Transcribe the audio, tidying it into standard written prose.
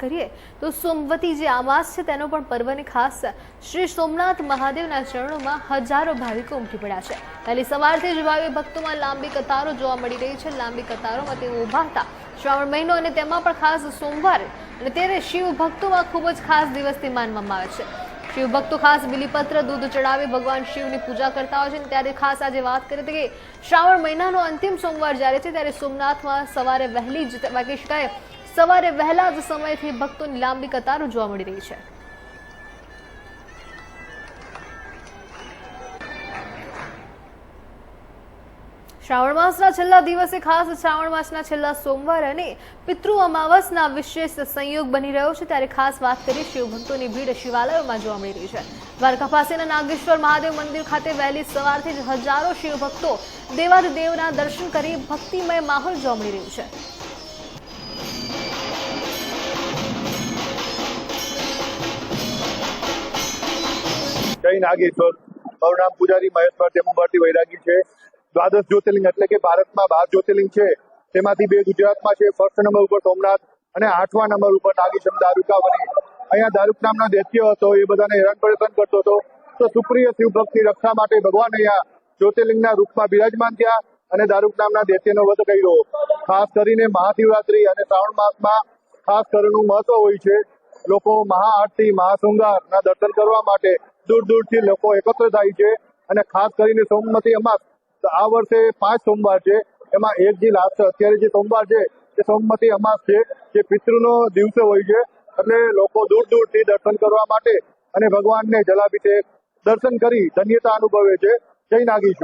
કરીએ તો સોમવતી જે અમાસ છે તેનો પણ પર્વની ખાસ શ્રી સોમનાથ મહાદેવના ચરણોમાં હજારો ભાવિકો ઉમટી પડ્યા છે। વહેલી સવારથી જ ભાવિ ભક્તોમાં લાંબી કતારો જોવા મળી રહી છે। લાંબી કતારોમાં તેઓ ઊભા હતા। શ્રાવણ મહિનો અને તેમાં પણ ખાસ સોમવારે અને ત્યારે શિવ ભક્તોમાં ખૂબ જ ખાસ દિવસથી માનવામાં આવે છે। શિવ ભક્તો ખાસ બિલીપત્ર દૂધ ચડાવી ભગવાન શિવની પૂજા કરતા હોય છે। ત્યારે ખાસ આજે વાત કરીએ કે શ્રાવણ મહિનાનો અંતિમ સોમવાર જ્યારે છે ત્યારે સોમનાથમાં સવારે વહેલી જ કહી શકાય સવારે વહેલા જ સમયથી ભક્તોની લાંબી કતારો જોવા મળી રહી છે। શ્રાવણ માસના છેલ્લા દિવસે ખાસ શ્રાવણ માસના છેલ્લા સોમવાર અને પિતૃ અમાવસના વિશેષ સંયોગ બની રહ્યો છે। ત્યારે ખાસ વાત કરીએ શિવ ભક્તોની ભીડ શિવાલયોમાં જોવા મળી રહી છે। દ્વારકા પાસેના નાગેશ્વર મહાદેવ મંદિર ખાતે વહેલી સવારથી જ હજારો શિવ ભક્તો દેવાધિદેવના દર્શન કરી ભક્તિમય માહોલ જોવા મળી રહ્યું છે। જય નાગેશ્વર। મારું નામ પૂજારી મહેશ ભારતી વૈરાગી છે। દ્વાદશ જ્યોતિર્લિંગ એટલે કે ભારતમાં 12 જ્યોતિર્લિંગ છે, તેમાંથી 2 ગુજરાતમાં છે। ફર્સ્ટ નંબર ઉપર સોમનાથ અને 8મા નંબર ઉપર નાગેશ્વર દારૂકા બની। અહીંયા દારૂક નામના દૈત્ય હતો, એ બધાને હેરાન પરેશાન કરતો હતો। તો સુપ્રિય શિવ ભક્તની રક્ષા માટે ભગવાન અહીંયા જ્યોતિર્લિંગના રૂપમાં બિરાજમાન થયા અને દારૂક નામના દૈત્યનો વધ કર્યો। ખાસ કરીને મહાશિવરાત્રી અને શ્રાવણ માસમાં ખાસ કરવાનું મહત્વ હોય છે। લોકો મહાઆરતી મહાશૃંગારના દર્શન કરવા માટે દૂર દૂરથી લોકો એકત્ર થાય છે અને ખાસ કરીને સોમવતી અમાસ આ વર્ષે 5 સોમવાર છે, એમાં એક જે લાસ્ટ અત્યારે જે સોમવાર છે એ સોમવતી અમાસ છે, જે પિતૃનો દિવસે હોય છે। એટલે લોકો દૂર દૂરથી દર્શન કરવા માટે અને ભગવાનને જલાભિષેક દર્શન કરી ધન્યતા અનુભવે છે। જય નાગેશ્વર।